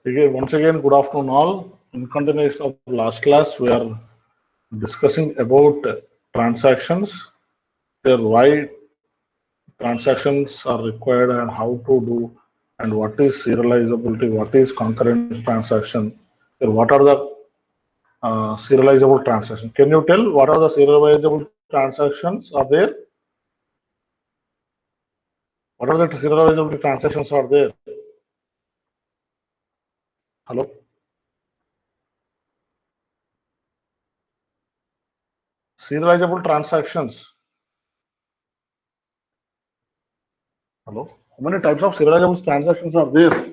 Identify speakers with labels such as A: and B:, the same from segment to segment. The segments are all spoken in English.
A: Again, once again, good afternoon all. In continuation of last class, we are discussing about transactions, their why transactions are required and how to do, and what is serializability, what is concurrent transaction, then what are the serializable transactions. Can you tell what are the serializable transactions are there? What are the serializable transactions are there? Hello? Serializable transactions. Hello? How many types of serializable transactions are there?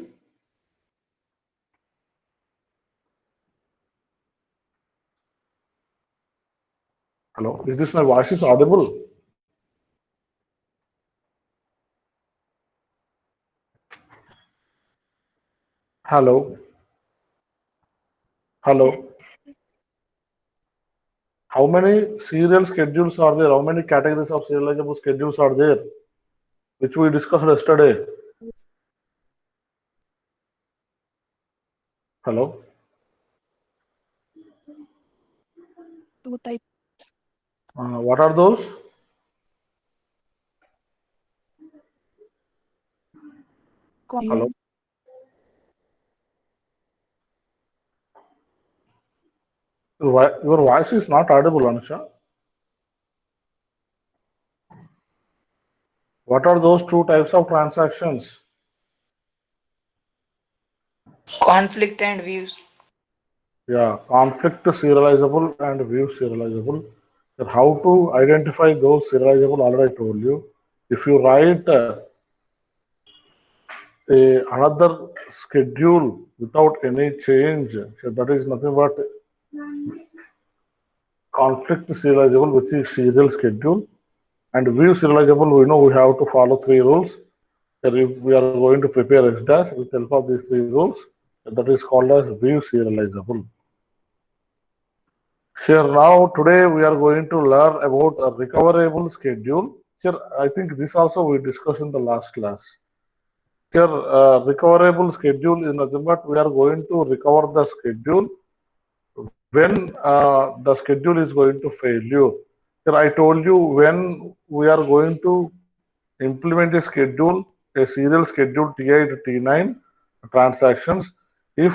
A: Hello? Is this my voice is audible? Hello? Hello? How many serial schedules are there? How many categories of serializable schedules are there? Which we discussed yesterday. Hello?
B: Two types.
A: What are those? Hello? Your voice is not audible, Anusha. What are those two types of transactions?
C: Conflict and views.
A: Yeah, conflict serializable and view serializable. So how to identify those serializable? Already I told you. If you write another schedule without any change, so that is nothing but conflict serializable, which is serial schedule. And view serializable, we know we have to follow three rules. So if we are going to prepare X dash with help of these three rules, that is called as view serializable. Here now today we are going to learn about a recoverable schedule. Here I think this also we discussed in the last class. Here recoverable schedule is nothing but we are going to recover the schedule when the schedule is going to failure. Here I told you when we are going to implement a schedule, a serial schedule TI to T9 transactions. If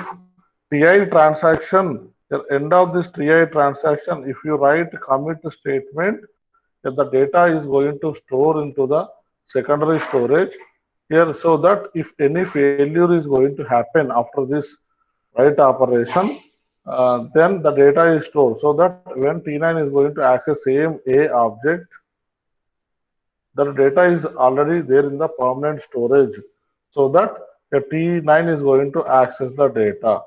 A: TI transaction, at the end of this TI transaction, if you write commit statement, that the data is going to store into the secondary storage here so that if any failure is going to happen after this write operation, then the data is stored so that when T9 is going to access same A object, the data is already there in the permanent storage so that a T9 is going to access the data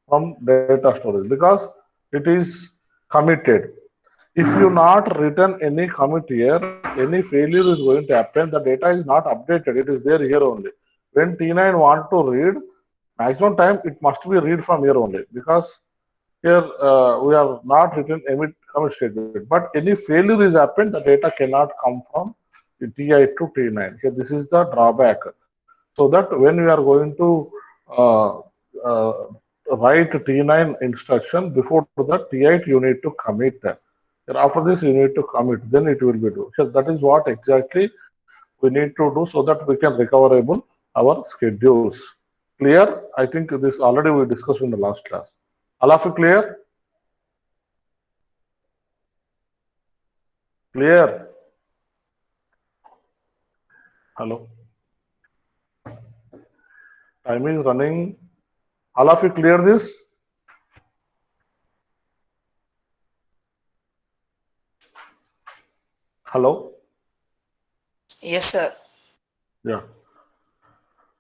A: from data storage because it is committed. If you not written any commit here, any failure is going to happen. The data is not updated. It is there here only. When T9 want to read, maximum time it must be read from here only because here we are not written emit commit statement. But any failure is happened, the data cannot come from the TI to T9. Here this is the drawback. So that when we are going to uh, uh, write T9 instruction, before that T8 you need to commit that. Then after this you need to commit, then it will be do. So that is what exactly we need to do so that we can recoverable our schedules. Clear? I think this already we discussed in the last class. All of you clear? Clear? Hello? Time is running. All of you clear this? Hello?
C: Yes, sir.
A: Yeah.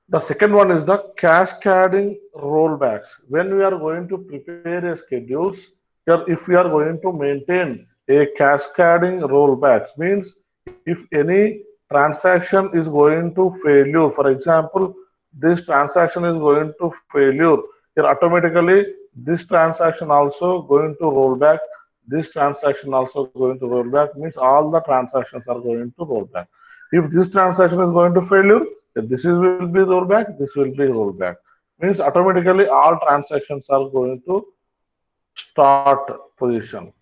A: The second one is the cascading rollbacks. When we are going to prepare a schedules, here if we are going to maintain a cascading rollbacks means if any transaction is going to failure, for example, this transaction is going to failure, here automatically this transaction also going to roll back, this transaction also going to roll back means all the transactions are going to roll back. If this transaction is going to failure, this will be rollback, this will be rollback. Means automatically all transactions are going to start position.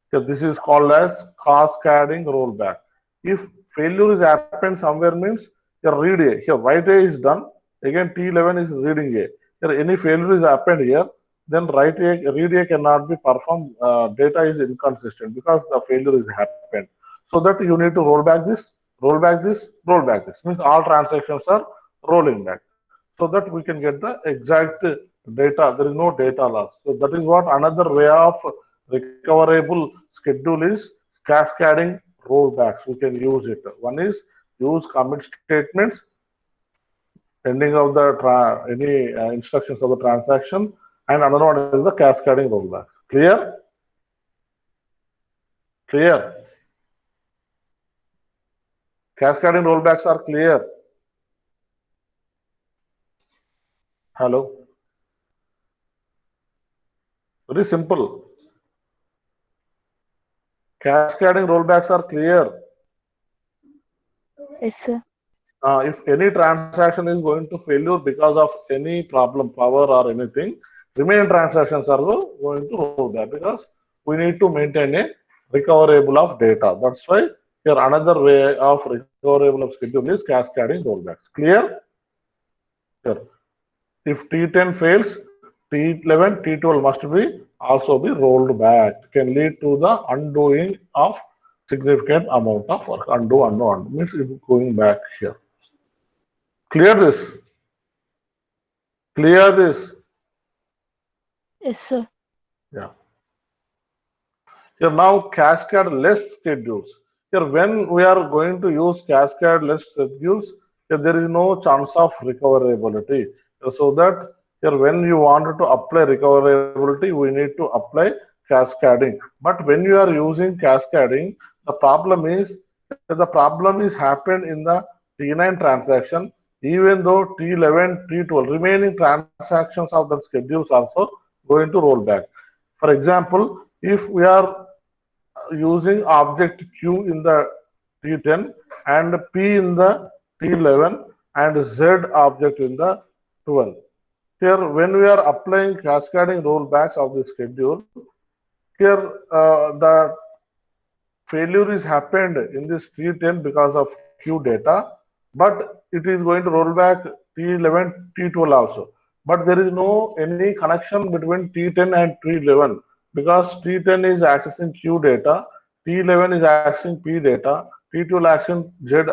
A: So this is called as cascading rollback. If failure is happened somewhere means your read A, here write A is done, again T11 is reading A. Here any failure is happened here, then write A, read A cannot be performed, data is inconsistent because the failure is happened. So that you need to roll back this, roll back this, roll back this. Means all transactions are rolling back. So that we can get the exact data. There is no data loss. So that is what another way of recoverable schedule is cascading rollbacks. We can use it. One is use commit statements, ending of the any instructions of the transaction, and another one is the cascading rollbacks. Clear? Clear. Cascading rollbacks are clear. Hello. Very simple. Cascading rollbacks are clear.
B: Yes, sir.
A: If any transaction is going to failure because of any problem, power or anything, remaining transactions are going to roll back because we need to maintain a recoverable of data. That's why here another way of recoverable of schedule is cascading rollbacks. Clear? Here. If T10 fails, T11, T12 must be also be rolled back. Can lead to the undoing of significant amount of work. Undo means it's going back here. Clear this. Clear this.
B: Yes, sir.
A: Yeah. Here now cascade less schedules. Here when we are going to use cascade less schedules, here there is no chance of recoverability. So that here when you wanted to apply recoverability, we need to apply cascading. But when you are using cascading, the problem is that the problem is happened in the T9 transaction, even though T11, T12 remaining transactions of the schedules also going to roll back. For example, if we are using object Q in the T10 and P in the T11 and Z object in the 12. Here, when we are applying cascading rollbacks of the schedule, here the failure is happened in this T10 because of Q data, but it is going to roll back T11, T12 also. But there is no any connection between T10 and T11 because T10 is accessing Q data, T11 is accessing P data, T12 accessing Z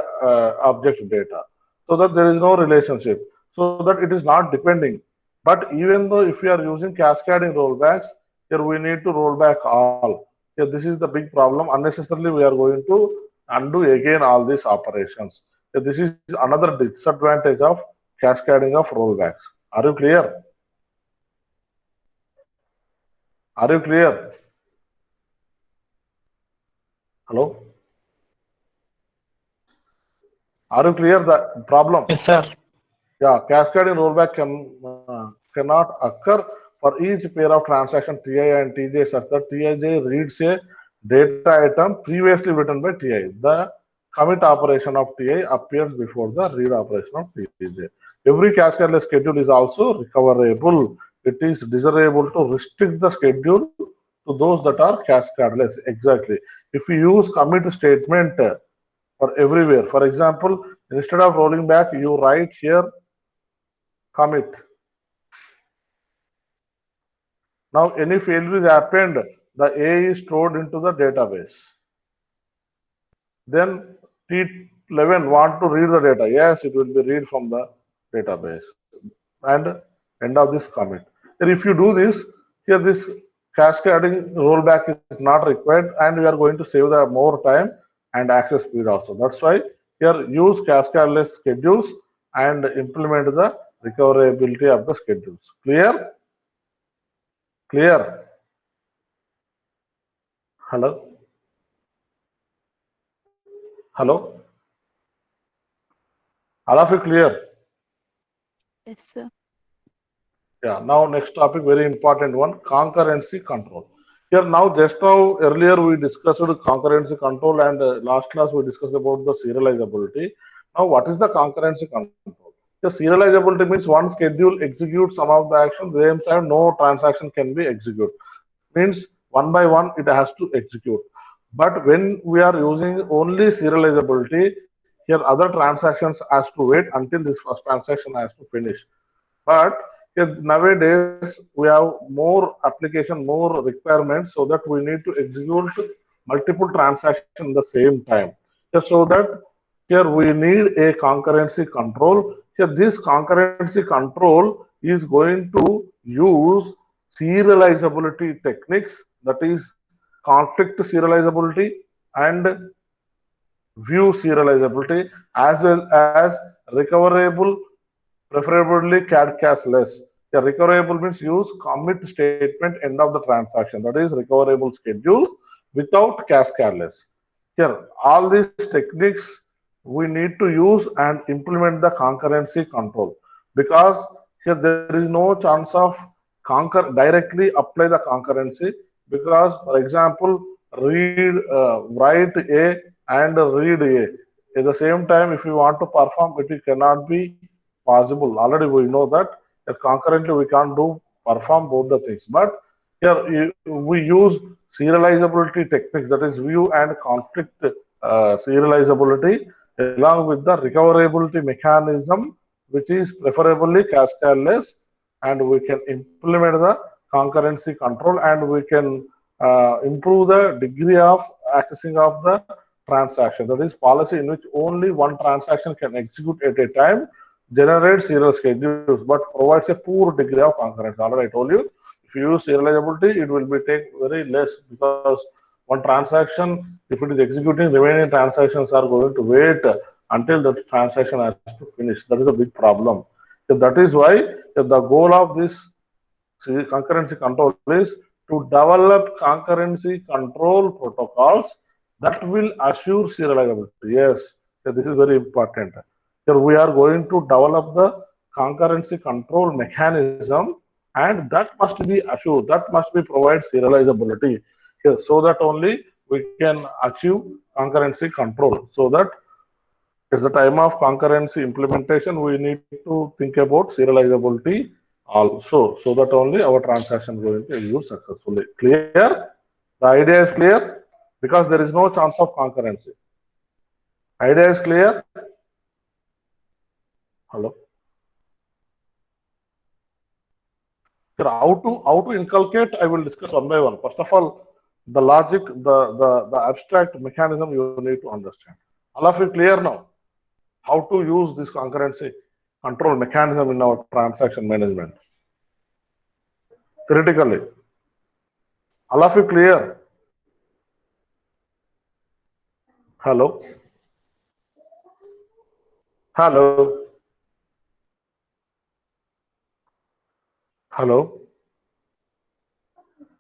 A: object data. So that there is no relationship. So that it is not depending. But even though if we are using cascading rollbacks, here we need to roll back all. Yeah, this is the big problem. Unnecessarily, we are going to undo again all these operations. Yeah, this is another disadvantage of cascading of rollbacks. Are you clear? Are you clear? Hello? Are you clear the problem?
D: Yes, sir.
A: Yeah, cascading rollback cannot occur for each pair of transaction Ti and Tj such that Tij reads a data item previously written by Ti. The commit operation of Ti appears before the read operation of Tj. Every cascadeless schedule is also recoverable. It is desirable to restrict the schedule to those that are cascadeless. Exactly. If you use commit statement for everywhere, for example, instead of rolling back, you write here commit. Now any failure is happened, the A is stored into the database. Then T11 want to read the data. Yes, it will be read from the database. And end of this commit. Then if you do this, here this cascading rollback is not required and we are going to save the more time and access speed also. That's why here use cascadeless schedules and implement the recoverability of the schedules. Clear? Clear? Hello? Hello? All of you clear?
B: Yes, sir.
A: Yeah, now next topic, very important one, concurrency control. Here now, just now earlier we discussed concurrency control and last class we discussed about the serializability. Now what is the concurrency control? The serializability means one schedule executes some of the action, the same time no transaction can be executed. Means one by one it has to execute. But when we are using only serializability, here other transactions has to wait until this first transaction has to finish. But nowadays we have more application, more requirements, so that we need to execute multiple transactions at the same time. Just so that here we need a concurrency control. Here this concurrency control is going to use serializability techniques, that is conflict serializability and view serializability, as well as recoverable, preferably cashless. The recoverable means use commit statement end of the transaction. That is recoverable schedule without cashless. Here, all these techniques we need to use and implement the concurrency control, because here there is no chance of directly apply the concurrency, because for example write A and read A at the same time. If you want to perform it, it cannot be possible. Already we know that concurrently we can't do perform both the things. But here we use serializability techniques, that is view and conflict serializability, along with the recoverability mechanism, which is preferably cascadless, and we can implement the concurrency control, and we can improve the degree of accessing of the transaction. That is policy in which only one transaction can execute at a time, generate serial schedules, but provides a poor degree of concurrency. Already I told you, if you use serializability, it will be take very less, because one transaction, if it is executing, remaining transactions are going to wait until the transaction has to finish. That is a big problem. So that is why the goal of this concurrency control is to develop concurrency control protocols that will assure serializability. Yes, so this is very important. Here we are going to develop the concurrency control mechanism, and that must be assured, that must be provide serializability here, so that only we can achieve concurrency control. So that at the time of concurrency implementation, we need to think about serializability also, so that only our transaction going to execute successfully. Clear? The idea is clear, because there is no chance of concurrency. Idea is clear? Hello? Sir, how to inculcate, I will discuss one by one. First of all, the logic, the abstract mechanism you need to understand. All of you clear now? How to use this concurrency control mechanism in our transaction management? Theoretically. All of you clear? Hello? Hello? Hello?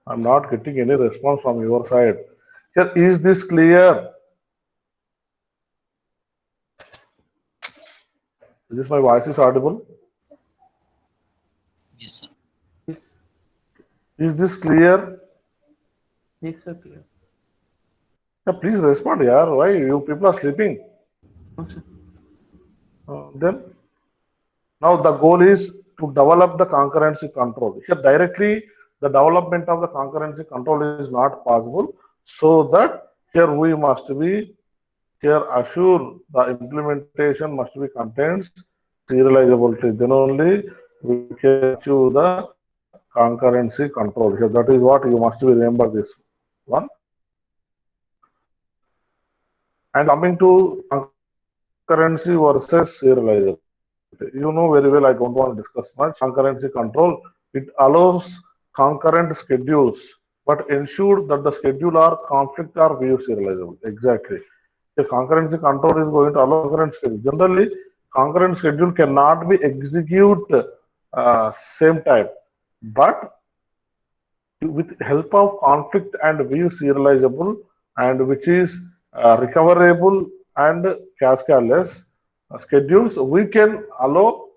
A: I'm not getting any response from your side. Sir, is this clear? Is this my voice is audible?
D: Yes, sir.
A: Is this clear?
E: Yes, sir, clear.
A: Yeah, please respond, yeah. Why you people are sleeping?
E: No, sir.
A: Then now the goal is to develop the concurrency control. Here directly the development of the concurrency control is not possible. So that here we must be here assure the implementation must be contains serializability. Then only we can achieve the concurrency control. Here that is what you must be remember this one. And coming to concurrency versus serializability. You know very well, I don't want to discuss much. Concurrency control, it allows concurrent schedules, but ensure that the schedule are conflict or view serializable. Exactly. The concurrency control is going to allow concurrent schedule. Generally, concurrent schedule cannot be executed same time, but with help of conflict and view serializable, and which is recoverable and cascadeless schedules, we can allow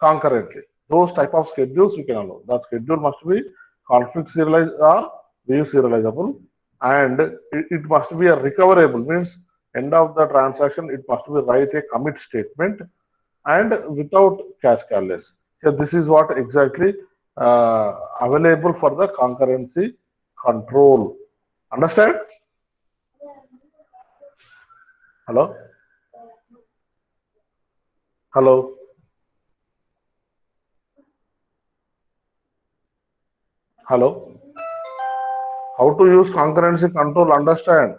A: concurrently. Those type of schedules we can allow. The schedule must be conflict serialized or view serializable, and it must be a recoverable, means end of the transaction it must be write a commit statement, and without cascadeless. Here, this is what exactly available for the concurrency control. Understand? Hello? Hello? Hello? How to use concurrency control? Understand?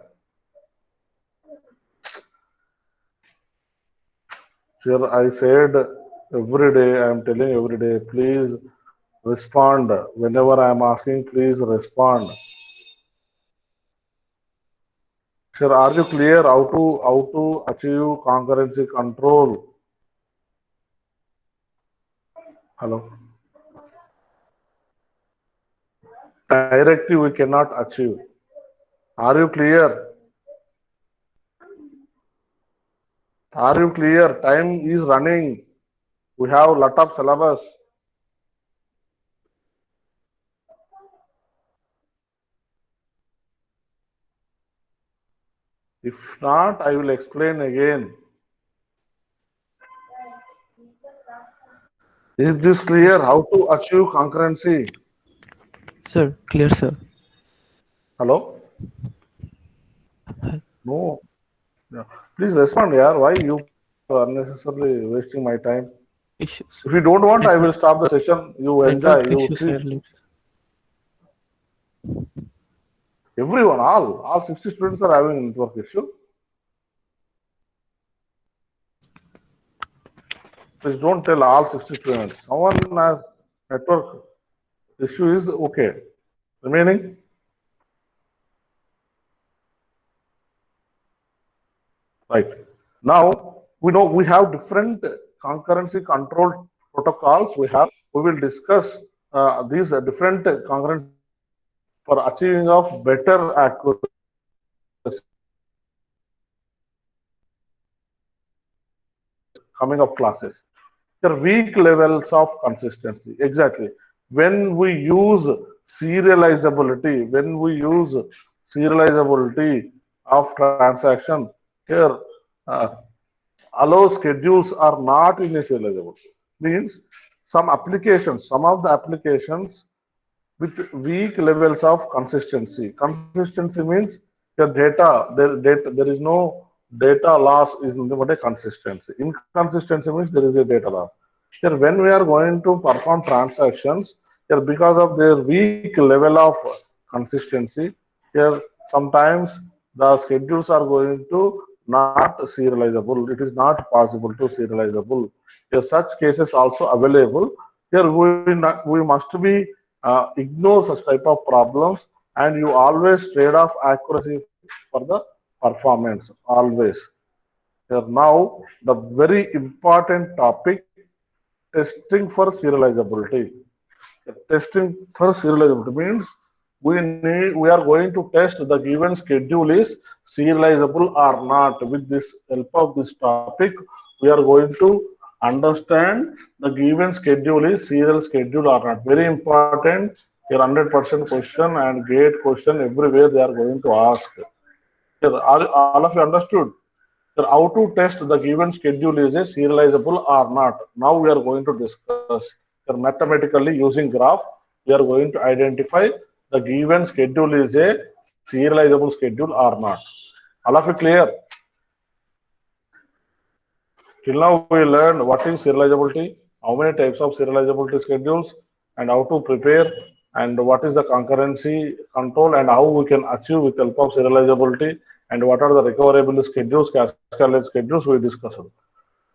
A: Here, I said every day, I am telling every day, please respond. Whenever I am asking, please respond. Sir, are you clear how to achieve concurrency control? Hello. Directive we cannot achieve. Are you clear? Are you clear? Time is running. We have lot of syllabus. If not, I will explain again. Is this clear? How to achieve concurrency?
E: Sir, clear, sir.
A: Hello? No. Yeah. Please respond, yaar. Why you are unnecessarily wasting my time?
E: Issues.
A: If you don't want, I will
E: Network,
A: stop the session. You enjoy.
E: network
A: You
E: issues
A: see.
E: earlier.
A: Everyone, all 60 students are having network issue. Please don't tell all 60 students. Someone has network issue is okay. Remaining, right. Now, we know we have different concurrency control protocols. We will discuss these different concurrency for achieving of better accuracy. Coming up classes. There are weak levels of consistency. Exactly. When we use serializability of transaction, here uh, allow schedules are not initializable. Means some of the applications with weak levels of consistency. Consistency means there is no data loss is nothing but a consistency. Inconsistency means there is a data loss. Here, when we are going to perform transactions, here because of their weak level of consistency, here sometimes the schedules are going to not serializable. It is not possible to serializable. Here, such cases also available. Here, we must be ignore such type of problems, and you always trade off accuracy for the performance always. Here now the very important topic, testing for serializability. Testing for serializability means we are going to test the given schedule is serializable or not. With this help of this topic, we are going to understand the given schedule is serial schedule or not. Very important. Your 100% question and great question everywhere they are going to ask. Here, all of you understood? Sir, how to test the given schedule is a serializable or not. Now we are going to discuss. Sir, mathematically using graph, we are going to identify the given schedule is a serializable schedule or not. All of you clear? Till now we learned what is serializability, how many types of serializability schedules, and how to prepare, and what is the concurrency control, and how we can achieve with help of serializability, and what are the recoverable schedules, cascade schedules we discussed.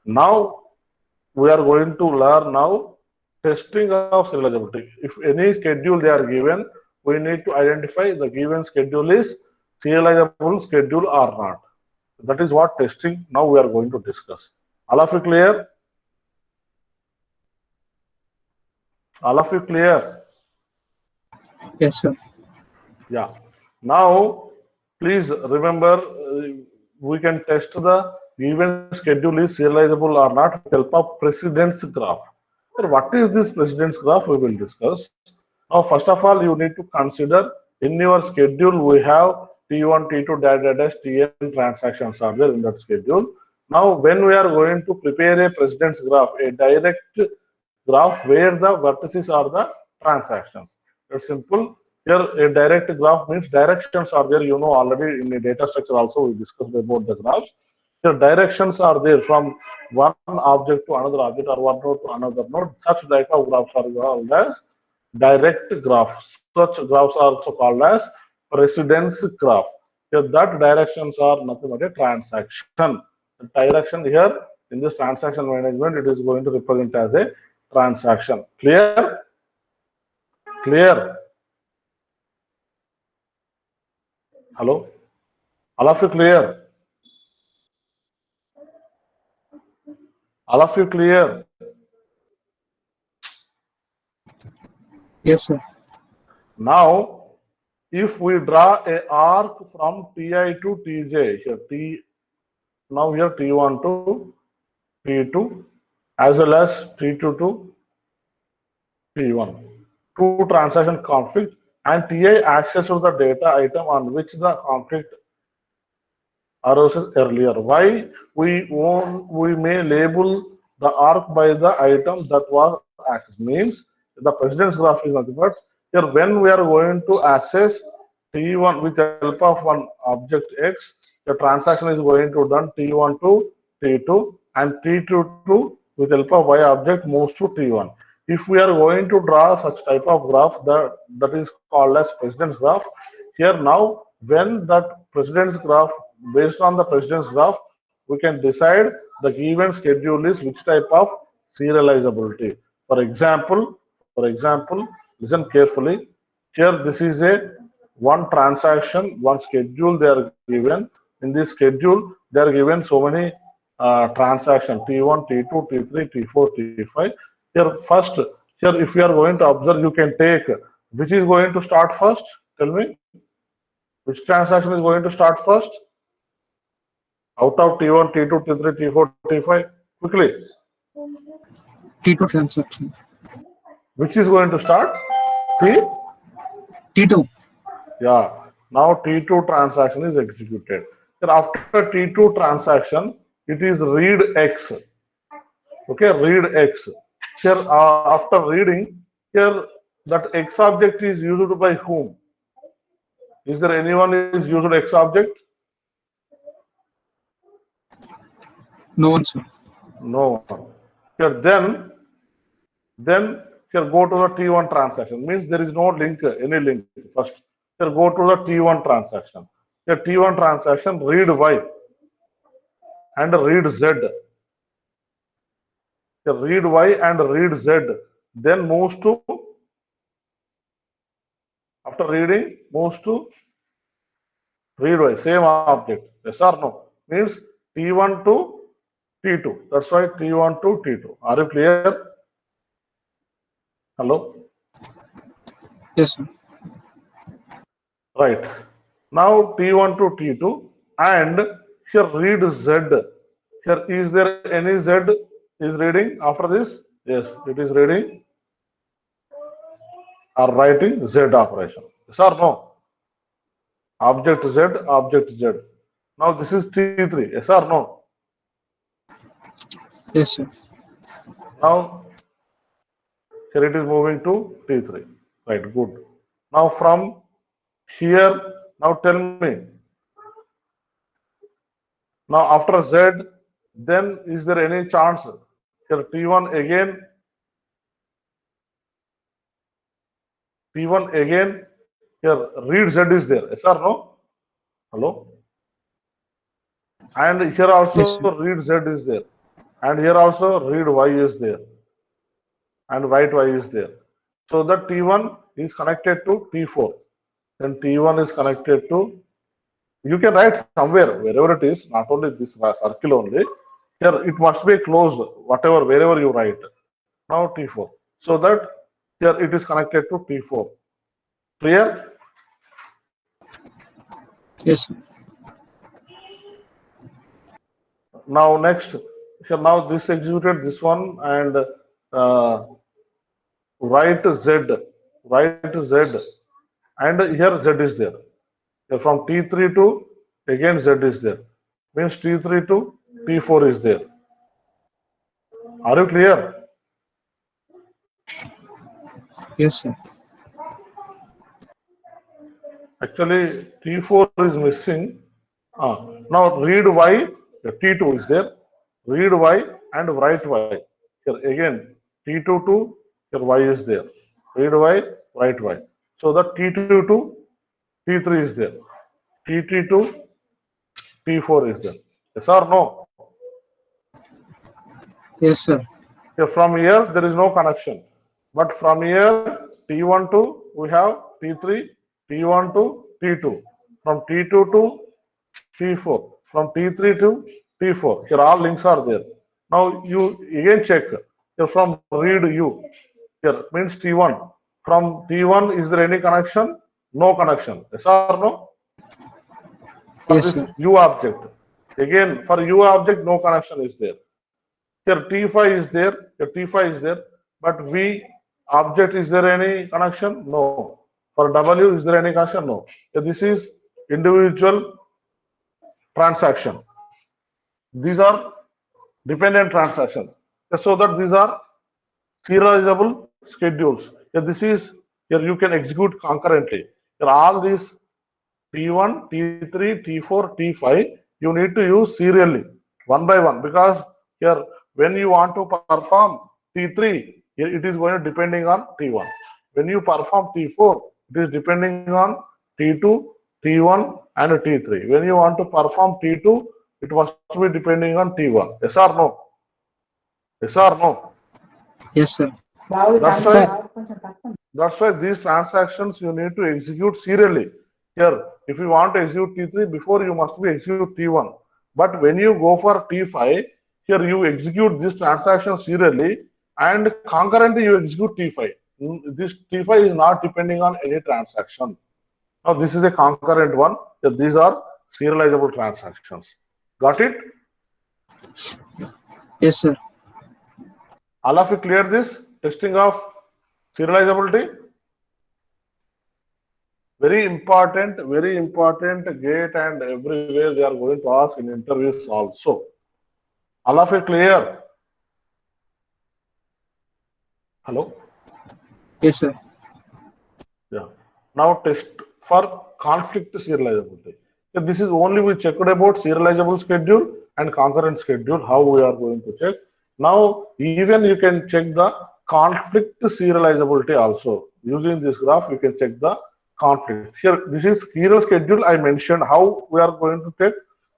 A: Now we are going to learn now testing of serializability. If any schedule they are given, we need to identify the given schedule is serializable schedule or not. That is what testing now we are going to discuss. All of you clear? All of you clear?
E: Yes, sir.
A: Yeah. Now, please remember, we can test the given schedule is serializable or not with help of precedence graph. So what is this precedence graph? We will discuss. Now, first of all, you need to consider in your schedule we have T1, T2, dash, dash, dash, Tn transactions are there in that schedule. Now, when we are going to prepare a precedence graph, a direct graph where the vertices are the transactions. It's simple. Here, a direct graph means directions are there. You know already in the data structure also we discussed about the graphs. Here, directions are there from one object to another object or one node to another node. Such type of graphs are called as direct graphs. Such graphs are also called as precedence graph. Here, that directions are nothing but a transaction. The direction here in this transaction management, it is going to represent as a transaction. Clear? Clear? Hello? All of you clear? All of you clear?
E: Yes, sir.
A: Now, if we draw a arc from Ti to Tj, here T, now here T1 to T2, as well as T2 to T1. Two transaction conflict and Ti accesses the data item on which the conflict arose earlier. Why we may label the arc by the item that was accessed means the precedence graph is nothing but here when we are going to access T1 with the help of one object X, the transaction is going to done T1 to T2 and T2 to with help of Y object moves to T1. If we are going to draw such type of graph that is called as precedence graph, here now when that precedence graph based on the precedence graph we can decide the given schedule is which type of serializability. For example, listen carefully. Here, this is a one transaction, one schedule they are given. In this schedule, they are given so many transactions T1, T2, T3, T4, T5. Here, first, here, if you are going to observe, you can take which is going to start first. Tell me, which transaction is going to start first? Out of T1, T2, T3, T4, T5, quickly.
E: T2 transaction.
A: Which is going to start? T?
E: T2.
A: Yeah. Now T2 transaction is executed. Then after T2 transaction, it is read X. Okay, read X. Here, after reading, here that X object is used by whom? Is there anyone is used X object?
E: No one, sir.
A: No one. Here then here go to the T1 transaction. Means there is no link, any link. First, here go to the T1 transaction. Here T1 transaction read Y and read Z. Here read Y and read Z. Then moves to after reading moves to read Y. Same object. Yes or no? Means T1 to T2. That's why T1 to T2. Are you clear? Hello?
E: Yes, sir.
A: Right. Now T1 to T2 and here read Z. Here is there any Z is reading after this? Yes, it is reading or writing Z operation. Yes or no? Object Z, object Z. Now this is T3. Yes or no?
E: Yes, sir.
A: Now here it is moving to T3. Right, good. Now from here, now tell me. Now after Z, then is there any chance? Here T1 again, T1 again, here read Z is there. Yes or no? Hello? And here also
E: Yes, sir.
A: read Z is there. And here also read Y is there. And write Y is there. So that T1 is connected to T4. Then T1 is connected to, you can write somewhere, wherever it is, not only this circle only. Here it must be closed, whatever, wherever you write. Now T4. So that here it is connected to T4. Clear?
E: Yes, sir.
A: Now next, here now this executed this one and write Z, write Z, and here Z is there. Here from T3 to again Z is there. Means T3 to T4 is there. Are you clear?
E: Yes, sir.
A: Actually, T4 is missing. Now read Y, T2 is there. Read Y and write Y. Here again, T2 to here Y is there. Read Y, write Y. So the T2 to T3 is there. T3 to T4 is there. Yes or no?
E: Yes, sir.
A: Here from here there is no connection. But from here T1 to we have T3, T1 to T2. From T2 to T4. From T3 to T4. Here all links are there. Now you again check. Here from read U. Here means T1. From T1 is there any connection? No connection. Yes or no? For
E: Yes,
A: this
E: sir.
A: U object. Again for U object no connection is there. Here T5 is there. Here T5 is there. But V object is there any connection? No. For W is there any connection? No. So this is individual transaction. These are dependent transactions. So that these are serializable schedules. This is here you can execute concurrently. Here all these T1, T3, T4, T5 you need to use serially one by one because here when you want to perform T3 here it is going to depending on T1. When you perform T4 it is depending on T2, T1 and T3. When you want to perform T2 it must be depending on T1. Yes or no? Yes or no?
E: Yes, sir.
A: That's why these transactions you need to execute serially. Here, if you want to execute T3, before you must be execute T1. But when you go for T5, here you execute this transaction serially and concurrently you execute T5. This T5 is not depending on any transaction. Now this is a concurrent one. These are serializable transactions. Got it?
E: Yes, sir.
A: All of you clear this testing of serializability? Very important gate and everywhere they are going to ask in interviews also. All of you clear? Hello?
E: Yes, sir.
A: Yeah. Now test for conflict serializability. So this is only we checked about serializable schedule and concurrent schedule, how we are going to check. Now even you can check the conflict serializability also. Using this graph, you can check the conflict. Here, this is serial schedule. I mentioned how we are going to take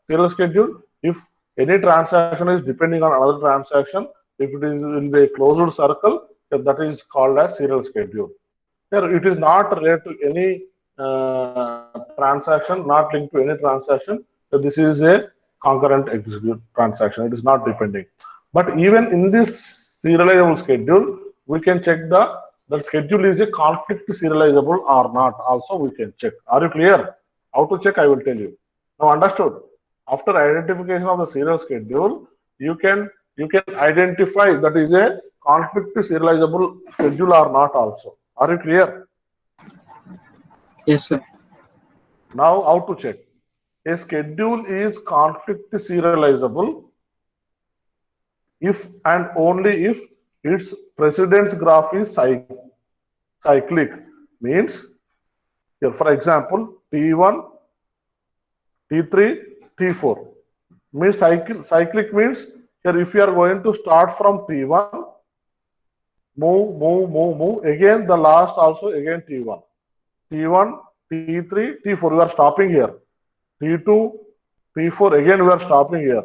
A: serial schedule. If any transaction is depending on another transaction, if it is will be a closed circle, that is called as serial schedule. Here, it is not related to any transaction, not linked to any transaction. So this is a concurrent execute transaction. It is not depending. But even in this serializable schedule, we can check that schedule is a conflict serializable or not. Also, we can check. Are you clear? How to check? I will tell you. Now, understood. After identification of the serial schedule, you can identify that is a conflict serializable schedule or not. Also, are you clear?
E: Yes, sir.
A: Now, how to check? A schedule is conflict serializable if and only if its precedence graph is cyclic. Means, here for example, T1, T3, T4. Means cyclic means here if you are going to start from T1, move. Again the last also again T1. T1, T3, T4. We are stopping here. T2, T4. Again we are stopping here.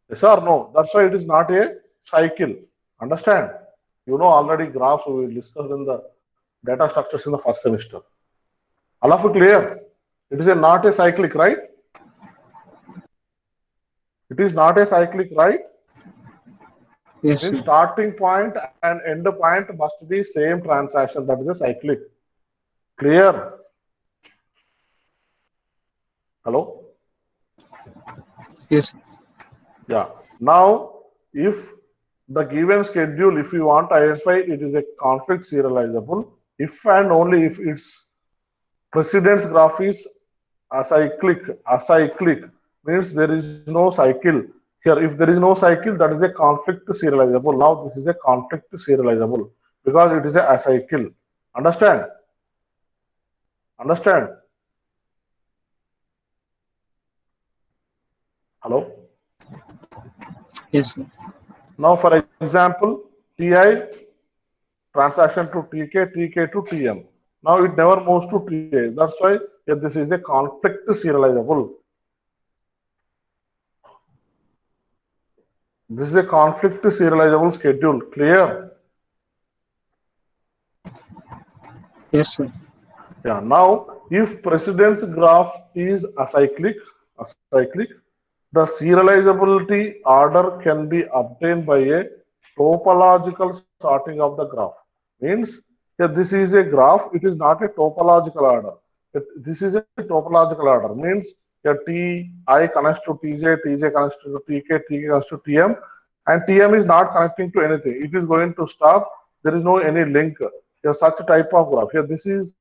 A: Yes or no? That's why it is not a cycle. Understand? You know already graphs we discussed in the data structures in the first semester. All of you clear? It is not a cyclic, right? It is not a cyclic, right?
E: Yes,
A: Means
E: sir.
A: starting point and end point must be same transaction. That is a cyclic. Clear? Hello?
E: Yes, sir.
A: Yeah. Now, if the given schedule, if you want to identify it is a conflict serializable, if and only if its precedence graph is acyclic means there is no cycle Here, if there is no cycle, that is a conflict serializable. Now, this is a conflict serializable because it is a acycle. Understand? Understand? Hello?
E: Yes, sir.
A: Now, for example, Ti transaction to Tk, Tk to Tm. Now, it never moves to Ta. That's why this is a conflict serializable. This is a conflict serializable schedule. Clear?
E: Yes, sir.
A: Yeah. Now, if precedence graph is acyclic, the serializability order can be obtained by a topological sorting of the graph. Means that this is a graph, it is not a topological order. This is a topological order. Means that Ti connects to Tj, Tj connects to Tk, Tk connects to Tm, and Tm is not connecting to anything. It is going to stop. There is no any link. Here, such a type of graph. Here, this is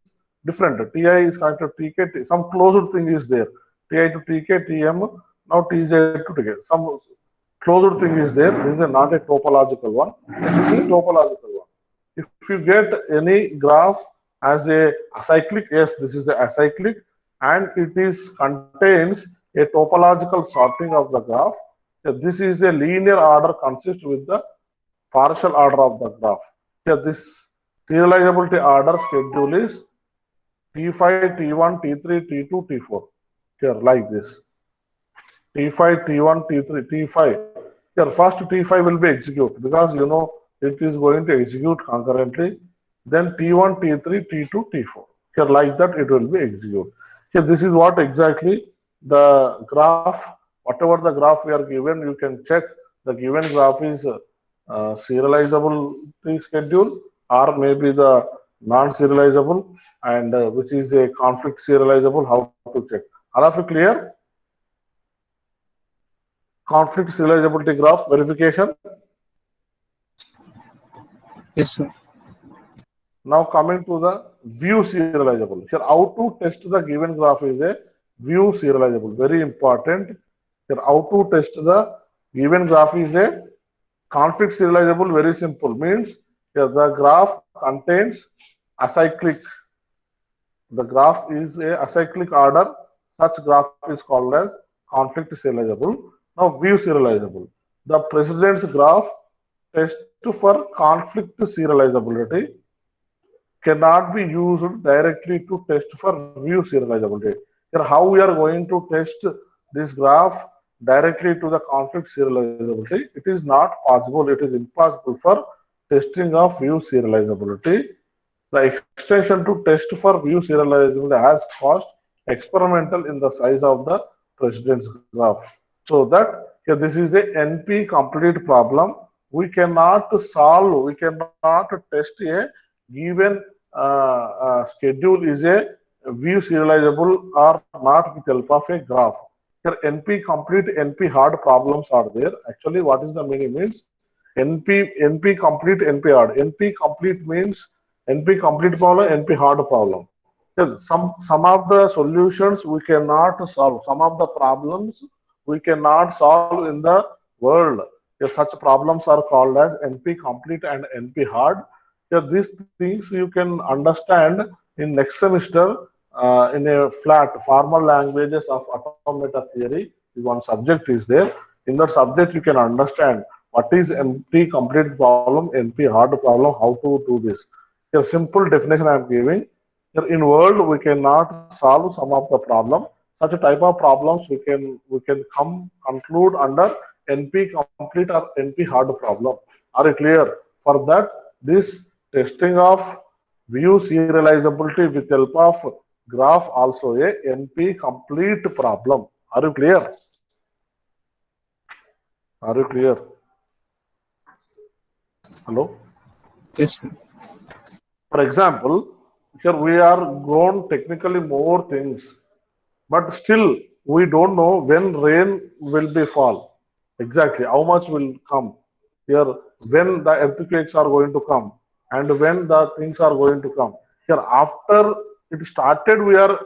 A: different. Ti is connected to Tk, some closed thing is there. Ti to Tk, Tm, now Tj to Tk. Some closed thing is there. This is not a topological one. This is a topological one. If you get any graph as a acyclic, yes, this is a acyclic, and it is contains a topological sorting of the graph. This is a linear order consists with the partial order of the graph. Here, this serializability order schedule is T5, T1, T3, T2, T4. Here, like this. T5, T1, T3, T5. Here, first T5 will be executed because you know it is going to execute concurrently. Then T1, T3, T2, T4. Here, like that, it will be executed. Here, this is what exactly the graph, whatever the graph we are given, you can check the given graph is serializable schedule or maybe the non-serializable and which is a conflict serializable, how to check. All of you clear? Conflict serializability graph verification.
E: Yes, sir.
A: Now coming to the view serializable. Here, how to test the given graph is a view serializable. Very important. Here, how to test the given graph is a conflict serializable. Very simple. Means here the graph contains acyclic. The graph is a acyclic order. Such graph is called as conflict serializable. Now view serializable. The precedence graph test for conflict serializability cannot be used directly to test for view serializability. Here, how we are going to test this graph directly to the conflict serializability? It is not possible. It is impossible for testing of view serializability. The extension to test for view serializability has cost experimental in the size of the precedence graph. So that this is a NP complete problem. We cannot solve, we cannot test a given schedule is a view serializable or not with help of a graph. Here NP complete, NP hard problems are there. Actually, what is the meaning means NP complete, NP hard. NP complete means NP complete problem, NP hard problem. Yes, some of the solutions we cannot solve. Some of the problems we cannot solve in the world. Yes, such problems are called as NP complete and NP hard. Yeah, these things you can understand in next semester in a flat formal languages of automata theory. One subject is there. In that subject, you can understand what is NP complete problem, NP hard problem, how to do this. A simple definition I am giving. Here in world, we cannot solve some of the problem. Such a type of problems we can conclude under NP complete or NP hard problem. Are you clear? For that, this testing of view serializability with help of graph also a NP complete problem. Are you clear? Are you clear? Hello?
E: Yes, sir.
A: For example, here we are grown technically more things, but still we don't know when rain will be fall. Exactly, how much will come here, when the earthquakes are going to come, and when the things are going to come. Here, after it started, we are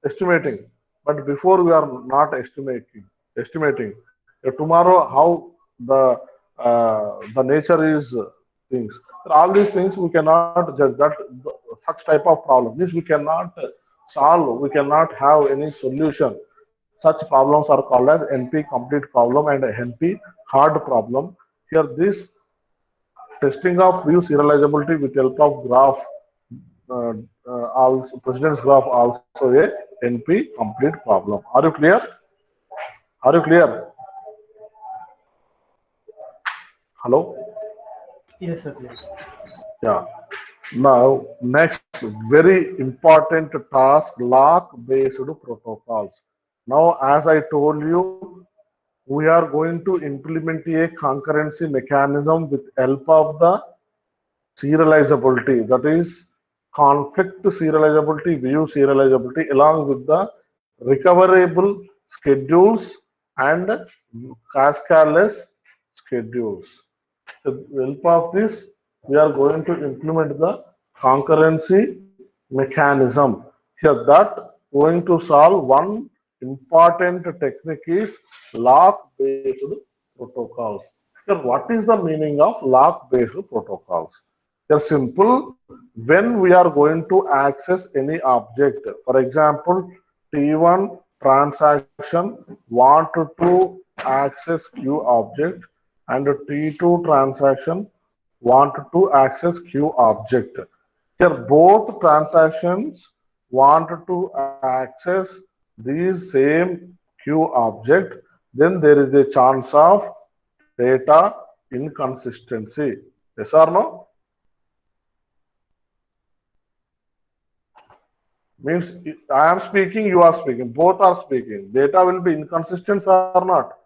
A: estimating, but before we are not estimating. Tomorrow how the nature is things. All these things we cannot judge that such type of problem means we cannot solve, we cannot have any solution. Such problems are called as NP complete problem and NP hard problem. Here this testing of view serializability with help of graph, also precedence graph, also a NP complete problem. Are you clear? Are you clear? Hello?
E: Yes, sir. Clear.
A: Yeah. Now, next very important task, lock-based protocols. Now, as I told you, we are going to implement a concurrency mechanism with help of the serializability, that is conflict serializability, view serializability, along with the recoverable schedules and cascadeless schedules. With the help of this, we are going to implement the concurrency mechanism. Here, that going to solve one important technique is lock-based protocols. Here, what is the meaning of lock-based protocols? They're simple. When we are going to access any object, for example, T1 transaction wanted to access Q object and T2 transaction wanted to access Q object. Here, both transactions wanted to access these same Q object, then there is a chance of data inconsistency. Yes or no? Means I am speaking, you are speaking, both are speaking. Data will be inconsistent or not?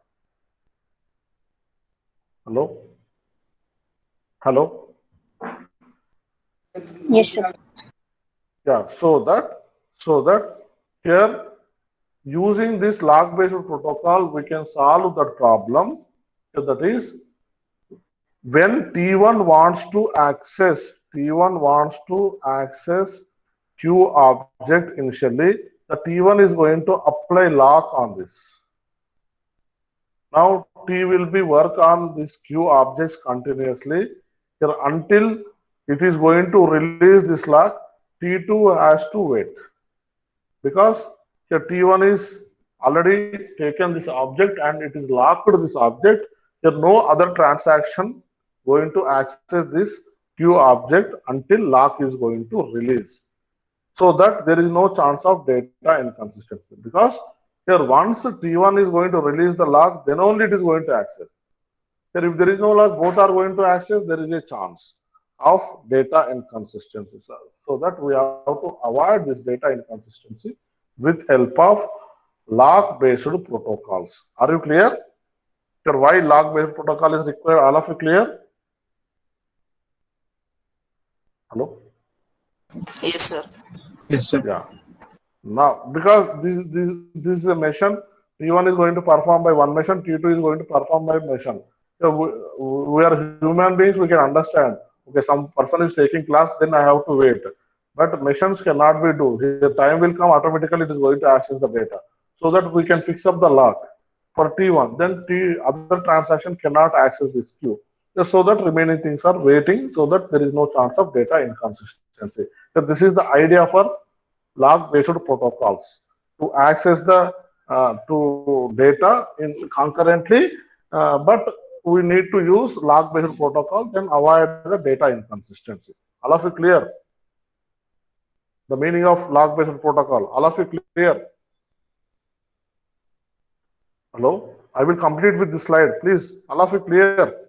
A: Hello? Hello?
C: Yes, sir.
A: Yeah, so that here using this log-based protocol, we can solve that problem. So that is when T1 wants to access Q object initially, the T1 is going to apply lock on this. Now T will be work on this Q objects continuously here until it is going to release this lock. T2 has to wait because here T1 is already taken this object and it is locked this object. There no other transaction going to access this Q object until lock is going to release. So that there is no chance of data inconsistency because here once T1 is going to release the lock, then only it is going to access. Here if there is no lock, both are going to access, there is a chance of data inconsistency. So that we have to avoid this data inconsistency with help of lock-based protocols. Are you clear? Sir, why lock-based protocol is required? All of you clear? Hello?
C: Yes, sir.
E: Yes, sir.
A: Yeah. Now, because this is a mission, T1 is going to perform by one mission, T2 is going to perform by mission. So we are human beings, we can understand. Okay, some person is taking class, then I have to wait. But missions cannot be do. The time will come automatically. It is going to access the data, so that we can fix up the lock for T1. Then other transaction cannot access this queue. So that remaining things are waiting, so that there is no chance of data inconsistency. So this is the idea for log-based protocols to access the to data in concurrently, but we need to use log-based protocol, then avoid the data inconsistency. All of you clear? The meaning of log-based protocol. All of you clear? Hello? I will complete with this slide. Please, all of you clear?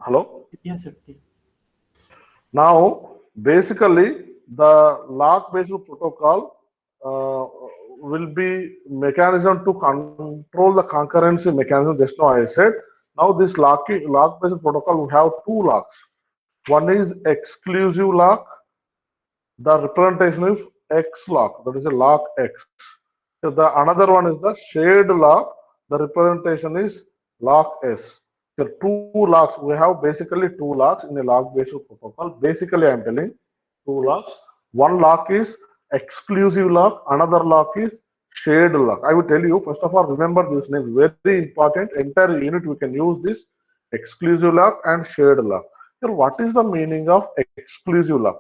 A: Hello?
E: Yes, sir.
A: Now, basically, the log-based protocol will be mechanism to control the concurrency mechanism. Just now I said. Now, this log-based protocol we have two locks. One is exclusive lock. The representation is X lock. That is a lock X. So the another one is the shared lock. The representation is lock S. There are two locks. We have basically two locks in a log-based protocol. Basically, I am telling two locks. One lock is exclusive lock. Another lock is shared lock. I will tell you, first of all, remember this name, very important. Entire unit we can use this exclusive lock and shared lock. Here, what is the meaning of exclusive lock?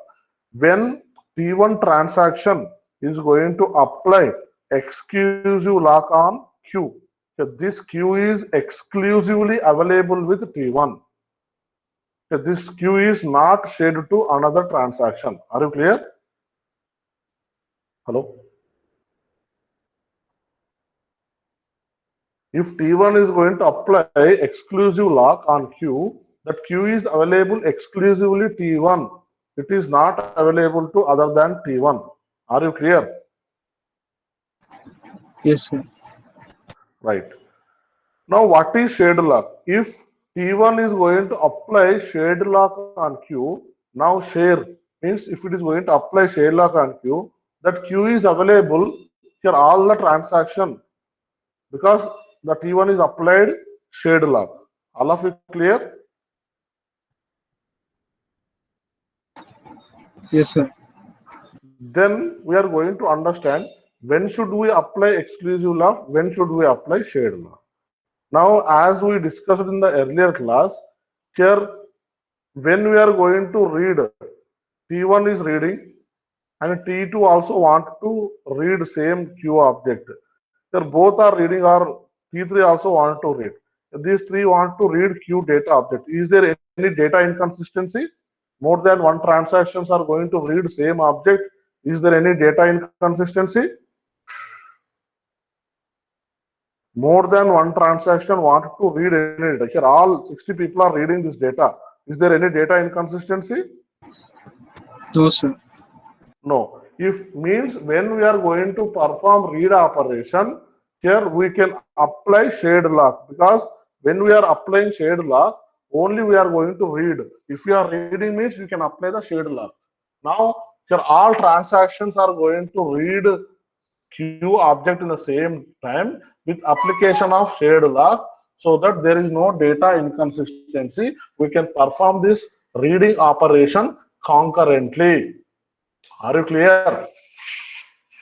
A: When T1 transaction is going to apply exclusive lock on Q. So this Q is exclusively available with T1. So this Q is not shared to another transaction. Are you clear? Hello? If T1 is going to apply exclusive lock on Q, that Q is available exclusively T1. It is not available to other than T1. Are you clear?
E: Yes, sir.
A: Right. Now, what is shared lock? If T1 is going to apply shared lock on Q, now share means if it is going to apply shared lock on Q, that Q is available here all the transaction because the T1 is applied shared lock. All of it clear?
E: Yes, sir.
A: Then we are going to understand when should we apply exclusive lock, when should we apply shared lock. Now, as we discussed in the earlier class, here when we are going to read, T1 is reading and T2 also want to read same Q object. Here both are reading or T3 also want to read. These three want to read Q data object. Is there any data inconsistency? More than one transactions are going to read same object. Is there any data inconsistency? More than one transaction want to read any data. Here all 60 people are reading this data. Is there any data inconsistency?
E: No, sir.
A: No. If means when we are going to perform read operation, here we can apply shared lock because when we are applying shared lock, only we are going to read. If you are reading means you can apply the shared lock. Now, here all transactions are going to read Q object in the same time with application of shared lock so that there is no data inconsistency. We can perform this reading operation concurrently. Are you clear?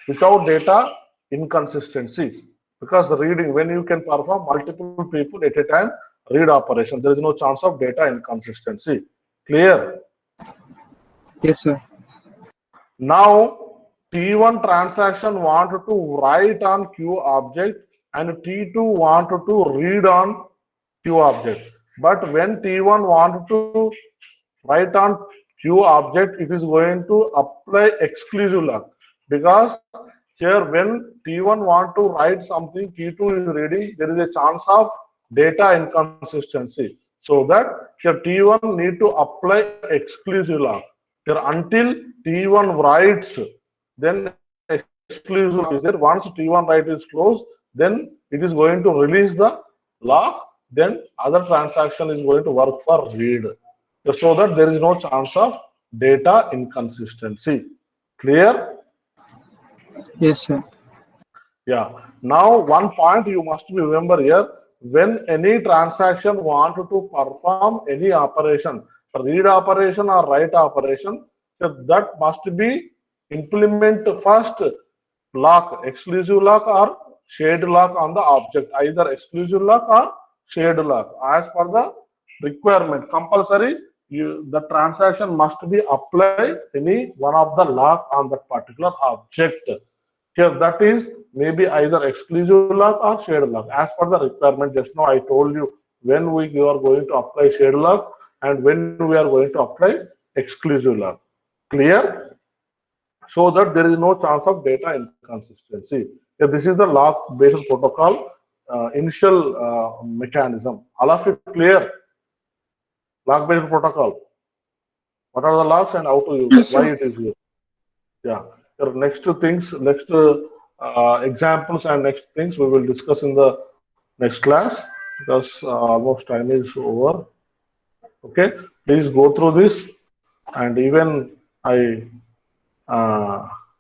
A: Without data inconsistency. Because the reading, when you can perform multiple people at a time, read operation, there is no chance of data inconsistency. Clear?
E: Yes, sir.
A: Now, T1 transaction wanted to write on Q object and T2 wanted to read on Q object. But when T1 wanted to write on Q object, it is going to apply exclusive lock because here when T1 want to write something, T2 is reading, there is a chance of data inconsistency. So that here T1 need to apply exclusive lock. Here until T1 writes, then exclusive lock is there. Once T1 write is closed, then it is going to release the lock. Then other transaction is going to work for read so that there is no chance of data inconsistency. Clear?
E: Yes, sir.
A: Yeah. Now, one point you must remember here, when any transaction want to perform any operation, read operation or write operation, so that must be implement first lock, exclusive lock or shared lock on the object, either exclusive lock or shared lock. As per the requirement, compulsory, the transaction must be applied any one of the lock on that particular object. Here, that is maybe either exclusive lock or shared lock. As per the requirement, just now I told you when you are going to apply shared lock and when we are going to apply exclusive lock. Clear? So that there is no chance of data inconsistency. Yeah, this is the lock-based protocol initial mechanism. All of it clear? Lock-based protocol. What are the locks and how to use it?
E: Yes,
A: Why
E: sir.
A: it is used? Yeah. The next things, next examples and next things we will discuss in the next class because almost time is over. Okay. Please go through this and even I